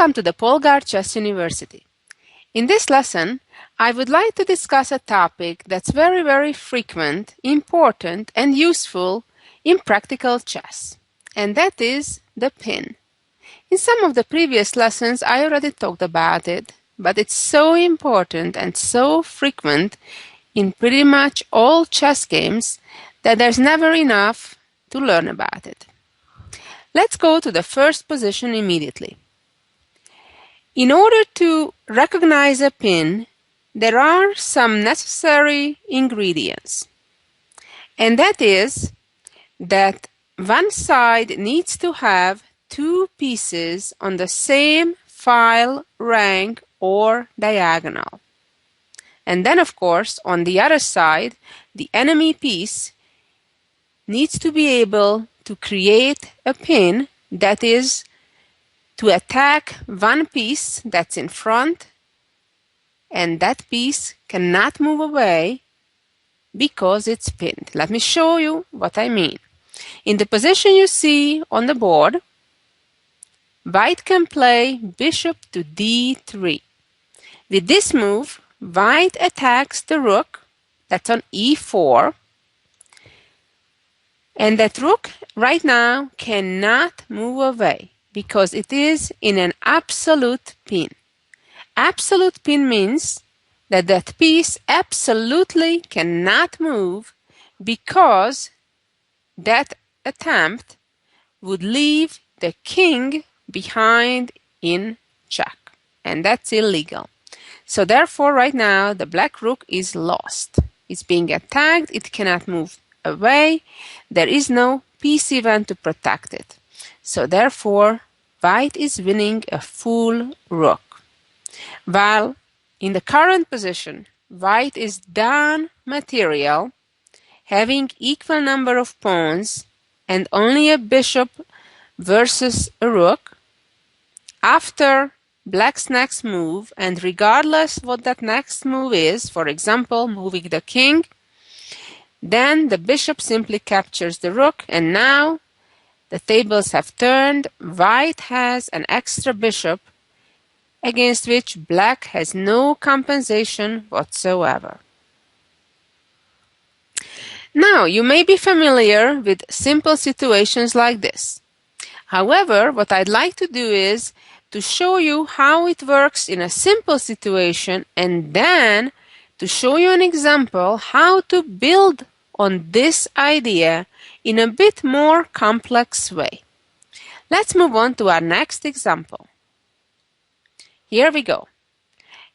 Welcome to the Polgar Chess University. In this lesson, I would like to discuss a topic that's very frequent, important, and useful in practical chess, and that is the pin. In some of the previous lessons, I already talked about it, but it's so important and so frequent in pretty much all chess games that there's never enough to learn about it. Let's go to the first position immediately. In order to recognize a pin, there are some necessary ingredients, and that is that one side needs to have two pieces on the same file, rank, or diagonal. And then, of course, on the other side, the enemy piece needs to be able to create a pin that is to attack one piece that's in front, and that piece cannot move away because it's pinned. Let me show you what I mean. In the position you see on the board, White can play bishop to d3. With this move, White attacks the rook that's on e4, and that rook right now cannot move away because it is in an absolute pin. Absolute pin means that that piece absolutely cannot move because that attempt would leave the king behind in check, and that's illegal. So therefore right now the black rook is lost. It's being attacked, it cannot move away, there is no piece event to protect it. So therefore White is winning a full rook. While in the current position, White is down material, having equal number of pawns and only a bishop versus a rook. After Black's next move, and regardless what that next move is, for example, moving the king, then the bishop simply captures the rook, and now the tables have turned. White has an extra bishop against which Black has no compensation whatsoever. Now, you may be familiar with simple situations like this. However, what I'd like to do is to show you how it works in a simple situation, and then to show you an example how to build on this idea in a bit more complex way. Let's move on to our next example. Here we go.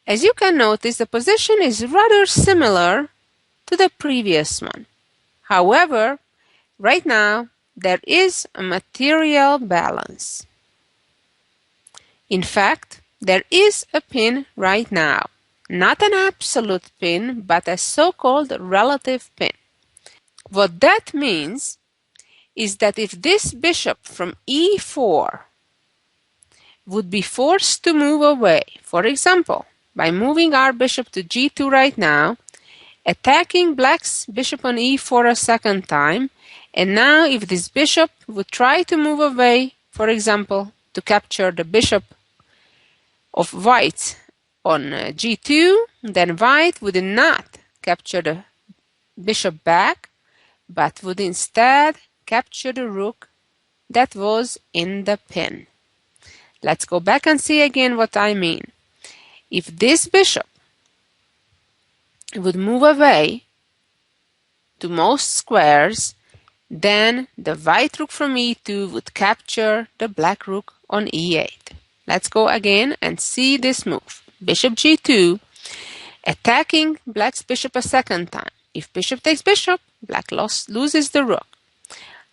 As you can notice, the position is rather similar to the previous one. However, right now there is a material balance. In fact, there is a pin right now. Not an absolute pin, but a so-called relative pin. What that means is that if this bishop from e4 would be forced to move away, for example, by moving our bishop to g2 right now, attacking Black's bishop on e4 a second time, and now if this bishop would try to move away, for example, to capture the bishop of White on g2, then White would not capture the bishop back, but would instead capture the rook that was in the pin. Let's go back and see again what I mean. If this bishop would move away to most squares, then the white rook from e2 would capture the black rook on e8. Let's go again and see this move. Bishop g2, attacking Black's bishop a second time. If bishop takes bishop, Black loses the rook.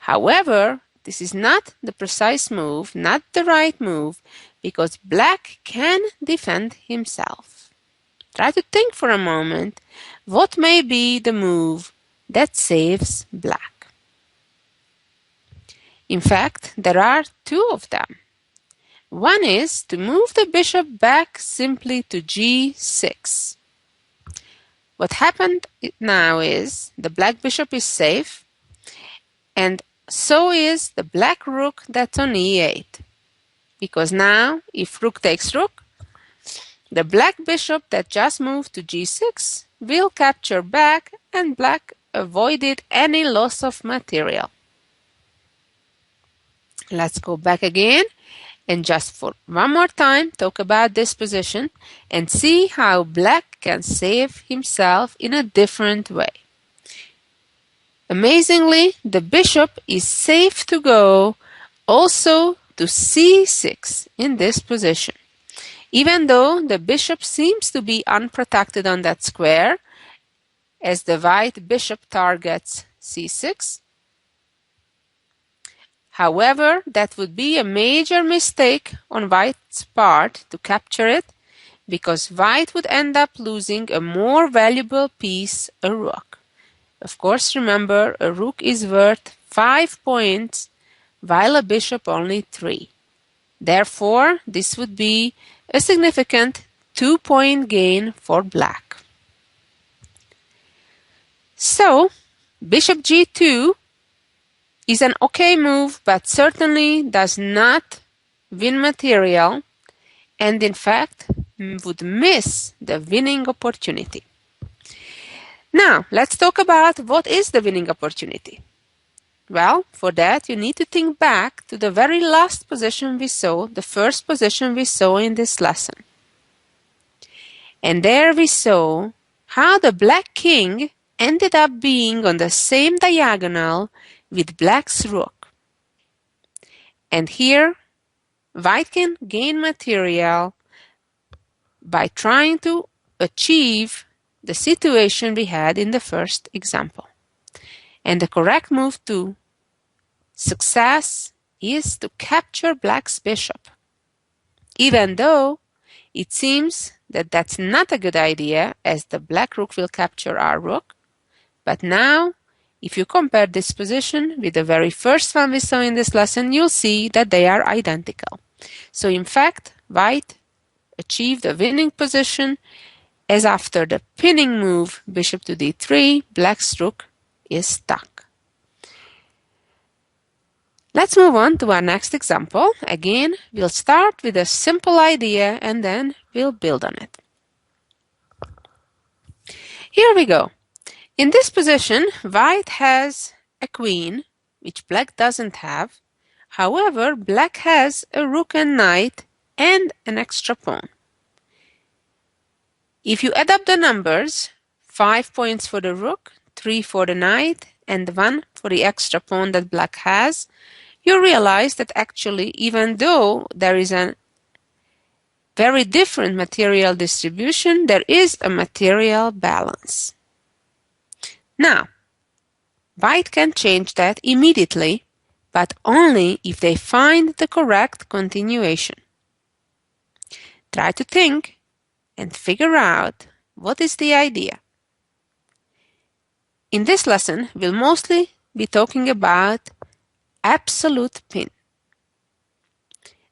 However, this is not the precise move, not the right move, because Black can defend himself. Try to think for a moment, what may be the move that saves Black? In fact, there are two of them. One is to move the bishop back simply to g6. What happened now is the black bishop is safe, and so is the black rook that's on e8. because now if rook takes rook, the black bishop that just moved to g6 will capture back and black avoided any loss of material. Let's go back again and just for one more time talk about this position and see how black can save himself in a different way. Amazingly, the bishop is safe to go also to c6 in this position. Even though the bishop seems to be unprotected on that square, as the white bishop targets c6. However, that would be a major mistake on white's part to capture it, because white would end up losing a more valuable piece, a rook. Of course, remember, a rook is worth 5 points, while a bishop only 3. Therefore, this would be a significant 2-point gain for black. So, bishop g2 is an okay move, but certainly does not win material, and in fact would miss the winning opportunity. Now, let's talk about what is the winning opportunity. Well, for that you need to think back to the very last position we saw, the first position we saw in this lesson. And there we saw how the black king ended up being on the same diagonal with black's rook. And here, white can gain material by trying to achieve the situation we had in the first example. And the correct move to success is to capture black's bishop. Even though it seems that that's not a good idea, as the black rook will capture our rook. But now, if you compare this position with the very first one we saw in this lesson, you'll see that they are identical. So in fact, white achieved a winning position, as after the pinning move bishop to d3, black's rook is stuck. Let's move on to our next example. Again, we'll start with a simple idea and then we'll build on it. Here we go. In this position, white has a queen, which black doesn't have. However, black has a rook and knight and an extra pawn. If you add up the numbers, 5 points for the rook, 3 for the knight, and 1 for the extra pawn that black has, you realize that actually, even though there is a very different material distribution, there is a material balance. Now, white can change that immediately, but only if they find the correct continuation. Try to think and figure out what is the idea. In this lesson, we'll mostly be talking about absolute pin.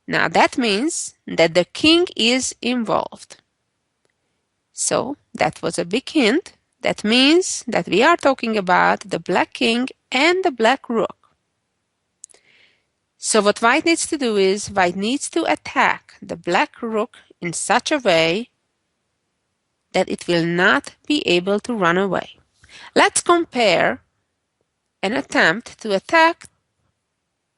Now that means that the king is involved. So that was a big hint. That means that we are talking about the black king and the black rook. So what white needs to do is, white needs to attack the black rook in such a way that it will not be able to run away. Let's compare an attempt to attack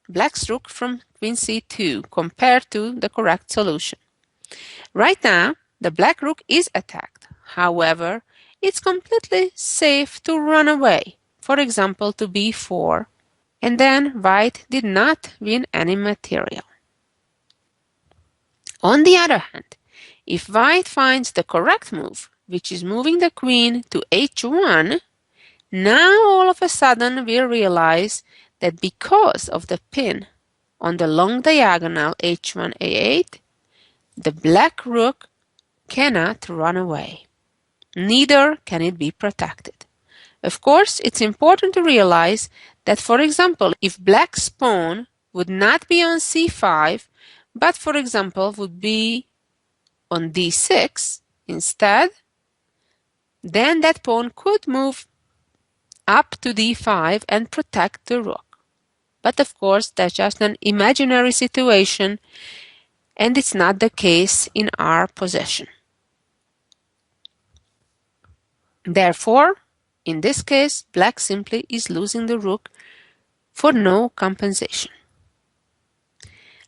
black's rook from queen c2 compared to the correct solution. Right now, the black rook is attacked. However, it's completely safe to run away, for example to b4, and then white did not win any material. On the other hand, if white finds the correct move, which is moving the queen to h1, now all of a sudden we realize that because of the pin on the long diagonal h1 a8, the black rook cannot run away. Neither can it be protected. Of course, it's important to realize that, for example, if black's pawn would not be on c5, but for example would be on d6 instead, then that pawn could move up to d5 and protect the rook. But of course, that's just an imaginary situation, and it's not the case in our possession. Therefore, in this case, black simply is losing the rook for no compensation.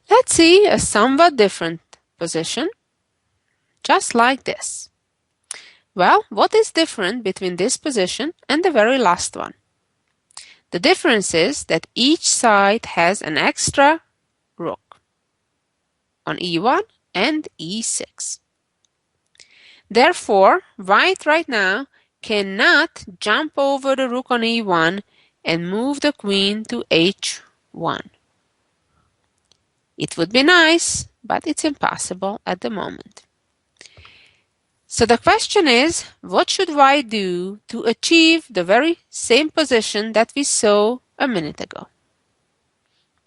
Let's see a somewhat different position, just like this. Well, what is different between this position and the very last one? The difference is that each side has an extra rook on e1 and e6. Therefore, white right now cannot jump over the rook on e1 and move the queen to h1. It would be nice, but it's impossible at the moment. So the question is, what should white do to achieve the very same position that we saw a minute ago?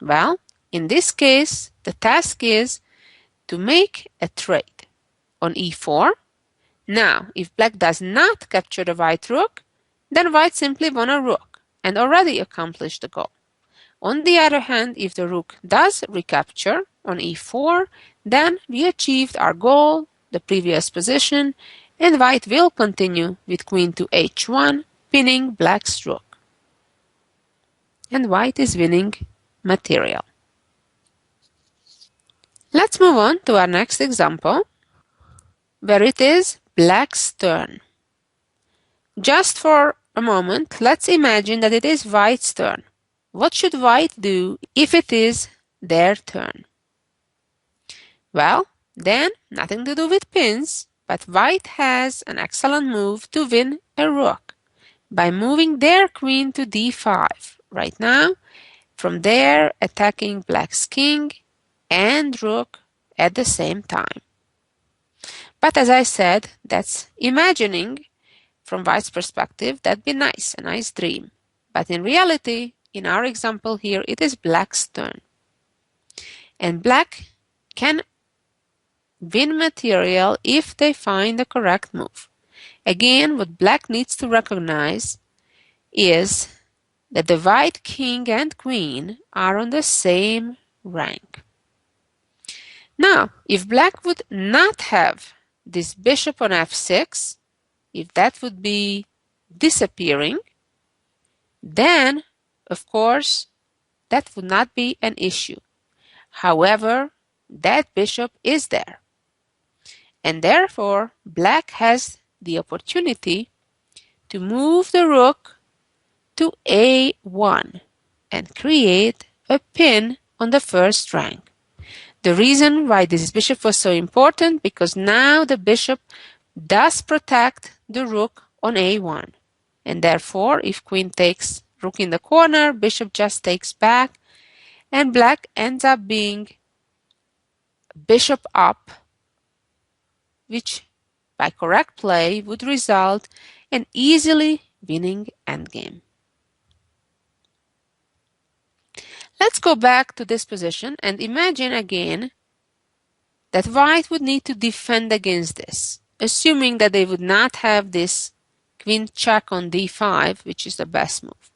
Well, in this case, the task is to make a trade on e4. Now, if black does not capture the white rook, then white simply won a rook and already accomplished the goal. On the other hand, if the rook does recapture on e4, then we achieved our goal, the previous position, and white will continue with queen to h1, pinning black's rook. And white is winning material. Let's move on to our next example, where it is black's turn. Just for a moment, let's imagine that it is white's turn. What should white do if it is their turn? Well, then nothing to do with pins, but white has an excellent move to win a rook by moving their queen to d5 right now, from there attacking black's king and rook at the same time. But as I said, that's imagining. From white's perspective, that'd be nice, a nice dream. But in reality, in our example here, it is black's turn. And black can win material if they find the correct move. Again, what black needs to recognize is that the white king and queen are on the same rank. Now, if black would not have this bishop on f6, if that would be disappearing, then, of course, that would not be an issue. However, that bishop is there. And therefore, black has the opportunity to move the rook to a1 and create a pin on the first rank. The reason why this bishop was so important, because now the bishop does protect the rook on a1. And therefore, if queen takes rook in the corner, bishop just takes back, and black ends up being bishop up, which by correct play would result in easily winning endgame. Let's go back to this position and imagine again that white would need to defend against this, assuming that they would not have this queen check on d5, which is the best move,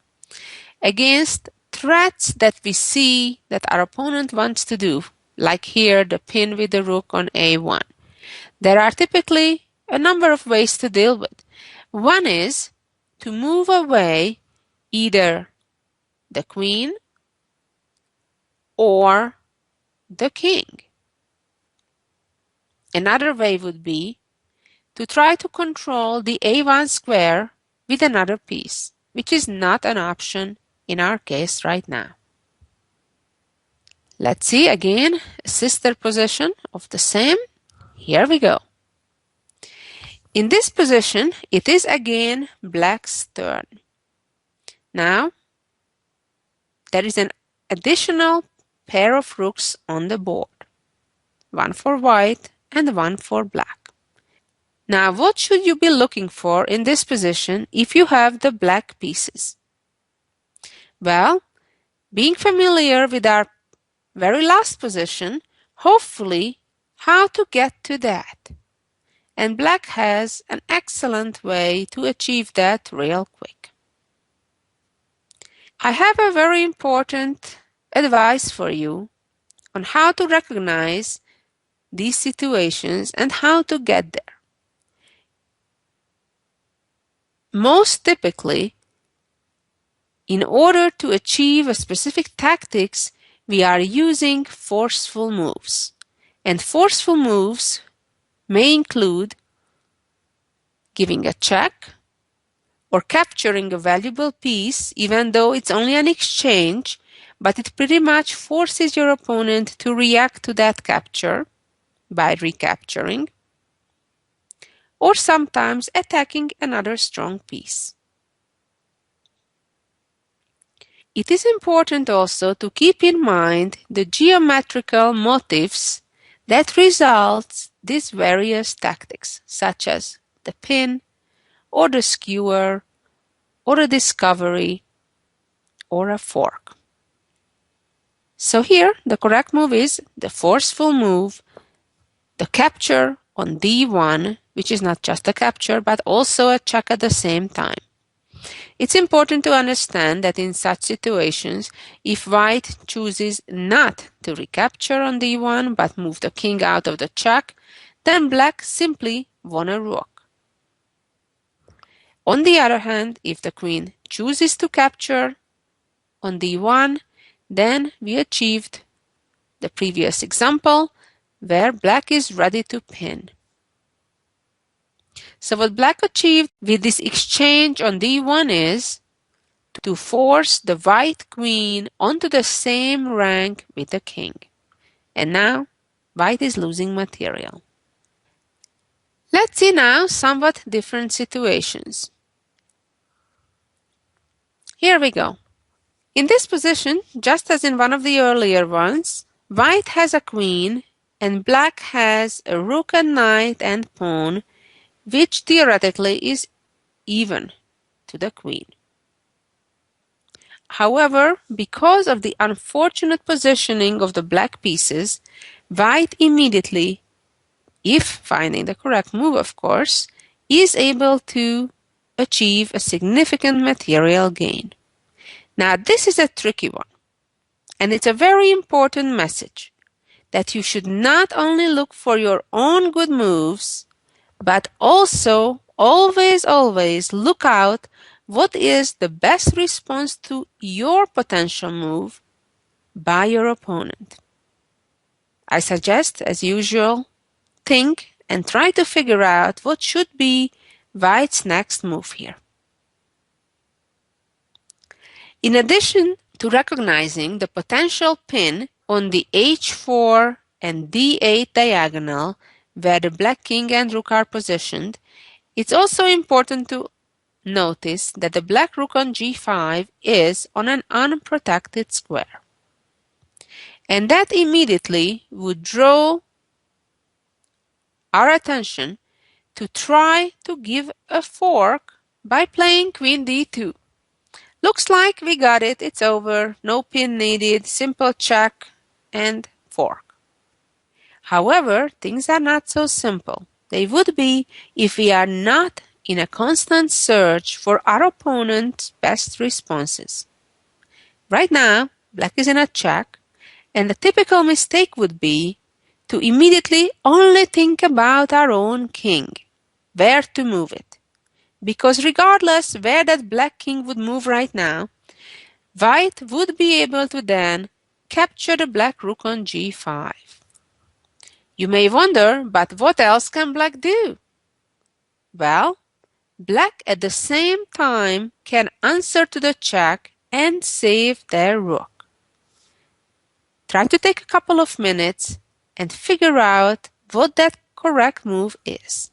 against threats that we see that our opponent wants to do, like here the pin with the rook on a1. There are typically a number of ways to deal with. One is to move away either the queen or the king. Another way would be to try to control the a1 square with another piece, which is not an option in our case right now. Let's see again a sister position of the same. Here we go. In this position, it is again black's turn. Now, there is an additional pair of rooks on the board, one for white and one for black. Now, what should you be looking for in this position if you have the black pieces? Well, being familiar with our very last position, hopefully how to get to that. And black has an excellent way to achieve that real quick. I have a very important advice for you on how to recognize these situations and how to get there. Most typically, in order to achieve a specific tactics, we are using forceful moves. And forceful moves may include giving a check or capturing a valuable piece, even though it's only an exchange, but it pretty much forces your opponent to react to that capture by recapturing, or sometimes attacking another strong piece. It is important also to keep in mind the geometrical motifs that result these various tactics, such as the pin, or the skewer, or a discovery, or a fork. So here, the correct move is the forceful move, the capture on D1, which is not just a capture, but also a check at the same time. It's important to understand that in such situations, if white chooses not to recapture on D1 but move the king out of the check, then black simply won a rook. On the other hand, if the queen chooses to capture on D1, then we achieved the previous example where black is ready to pin. So what black achieved with this exchange on D1 is to force the white queen onto the same rank with the king. And now white is losing material. Let's see now somewhat different situations. Here we go. In this position, just as in one of the earlier ones, white has a queen and black has a rook and knight and pawn, which theoretically is even to the queen. However, because of the unfortunate positioning of the black pieces, white immediately, if finding the correct move of course, is able to achieve a significant material gain. Now this is a tricky one, and it's a very important message that you should not only look for your own good moves, but also always look out what is the best response to your potential move by your opponent. I suggest, as usual, think and try to figure out what should be white's next move here. In addition to recognizing the potential pin on the h4 and d8 diagonal where the black king and rook are positioned, it's also important to notice that the black rook on g5 is on an unprotected square. And that immediately would draw our attention to try to give a fork by playing queen d2. Looks like we got it, it's over, no pin needed, simple check and fork. However, things are not so simple. They would be if we are not in a constant search for our opponent's best responses. Right now, black is in a check, and the typical mistake would be to immediately only think about our own king, where to move it. Because regardless where that black king would move right now, white would be able to then capture the black rook on g5. You may wonder, but what else can black do? Well, black at the same time can answer to the check and save their rook. Try to take a couple of minutes and figure out what that correct move is.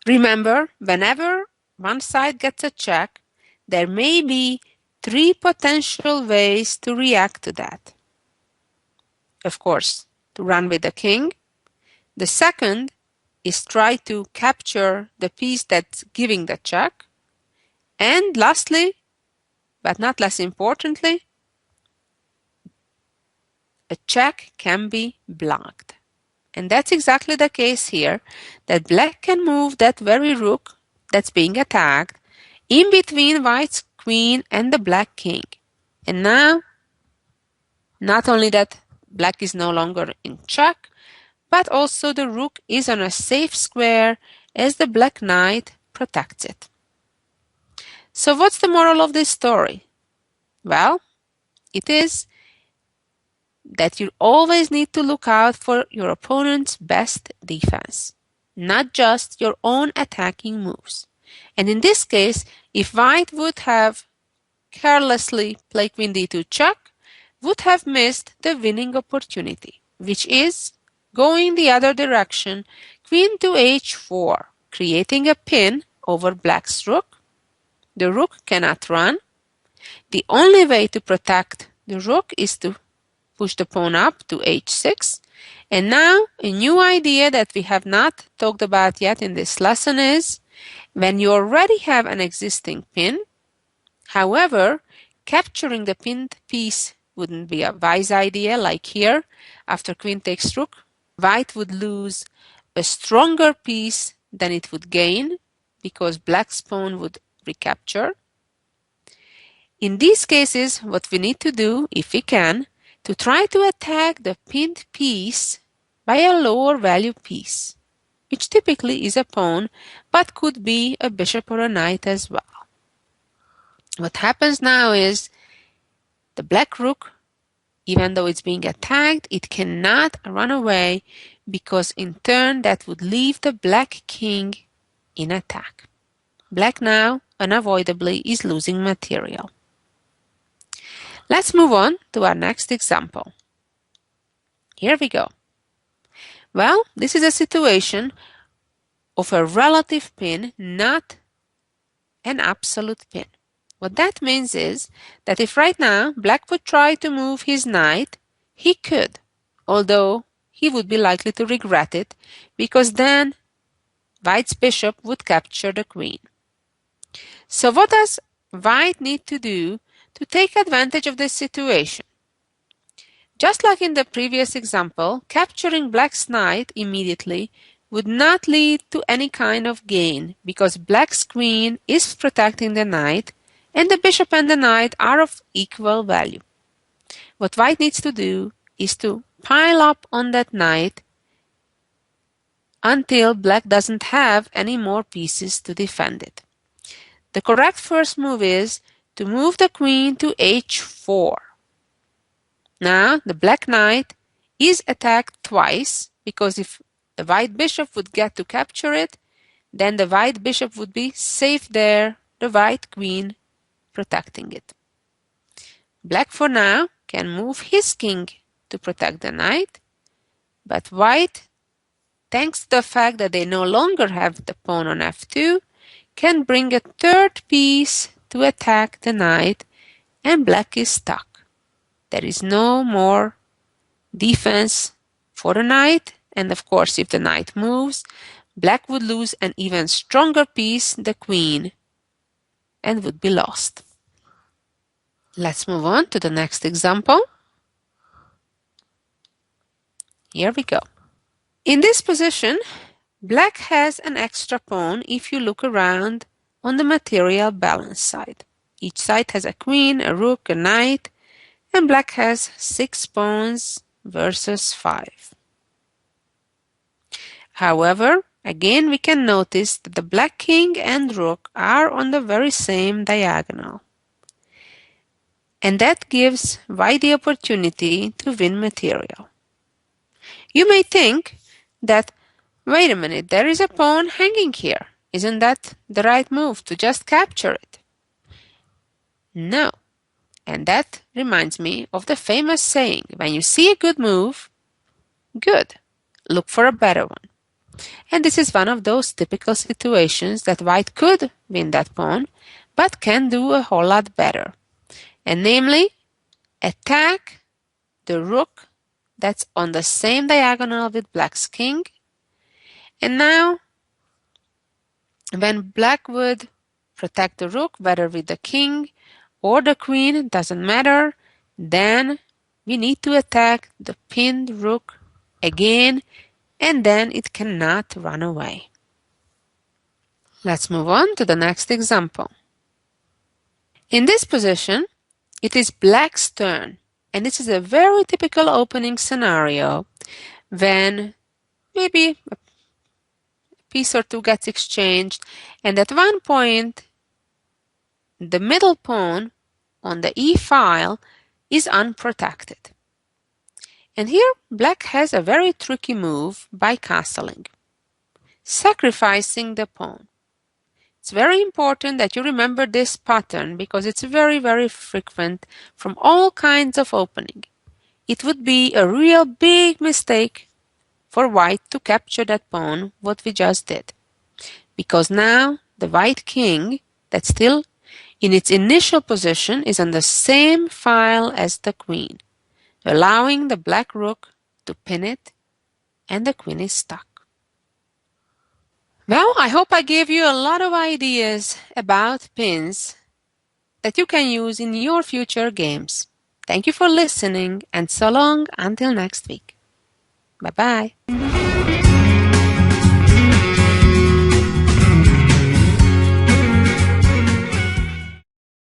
Remember, whenever one side gets a check, there may be 3 potential ways to react to that. Of course, to run with the king. The second is try to capture the piece that's giving the check. And lastly, but not less importantly, a check can be blocked. And that's exactly the case here, that black can move that very rook that's being attacked in between white's queen and the black king. And now, not only that black is no longer in check, but also the rook is on a safe square as the black knight protects it. So what's the moral of this story? Well, it is that you always need to look out for your opponent's best defense, not just your own attacking moves. And in this case, if white would have carelessly played queen d2 check, would have missed the winning opportunity, which is going the other direction, queen to h4, creating a pin over black's rook. The rook cannot run. The only way to protect the rook is to push the pawn up to h6. And now a new idea that we have not talked about yet in this lesson is when you already have an existing pin, however, capturing the pinned piece wouldn't be a wise idea, like here, after queen takes rook, white would lose a stronger piece than it would gain because black's pawn would recapture. In these cases, what we need to do, if we can, to try to attack the pinned piece by a lower value piece, which typically is a pawn, but could be a bishop or a knight as well. What happens now is the black rook, even though it's being attacked, it cannot run away because in turn that would leave the black king in attack. Black now unavoidably is losing material. Let's move on to our next example. Here we go. Well, this is a situation of a relative pin, not an absolute pin. What that means is that if right now black would try to move his knight, he could, although he would be likely to regret it because then white's bishop would capture the queen. So what does white need to do to take advantage of this situation? Just like in the previous example, capturing black's knight immediately would not lead to any kind of gain because black's queen is protecting the knight and the bishop and the knight are of equal value. What white needs to do is to pile up on that knight until black doesn't have any more pieces to defend it. The correct first move is to move the queen to h4. Now the black knight is attacked twice because if the white bishop would get to capture it, then the white bishop would be safe there, the white queen protecting it. Black for now can move his king to protect the knight, but white, thanks to the fact that they no longer have the pawn on f2, can bring a third piece to attack the knight, and black is stuck. There is no more defense for the knight, and of course if the knight moves, black would lose an even stronger piece, the queen, and would be lost. Let's move on to the next example. Here we go. In this position, black has an extra pawn if you look around on the material balance side. Each side has a queen, a rook, a knight, and black has 6 pawns versus 5. However, again we can notice that the black king and rook are on the very same diagonal. And that gives white the opportunity to win material. You may think that, wait a minute, there is a pawn hanging here. Isn't that the right move to just capture it? No. And that reminds me of the famous saying, when you see a good move, good, look for a better one. And this is one of those typical situations that white could win that pawn, but can do a whole lot better. And namely, attack the rook that's on the same diagonal with black's king. And now, when black would protect the rook, whether with the king or the queen, doesn't matter, then we need to attack the pinned rook again, and then it cannot run away. Let's move on to the next example. In this position, it is black's turn, And this is a very typical opening scenario when maybe a piece or two gets exchanged, and at one point the middle pawn on the e file is unprotected. And here black has a very tricky move by castling, sacrificing the pawn. It's very important that you remember this pattern because it's very, very frequent from all kinds of opening. It would be a real big mistake for white to capture that pawn, what we just did. Because now the white king, that's still in its initial position, is on the same file as the queen, allowing the black rook to pin it, and the queen is stuck. Well, I hope I gave you a lot of ideas about pins that you can use in your future games. Thank you for listening, and so long until next week. Bye-bye.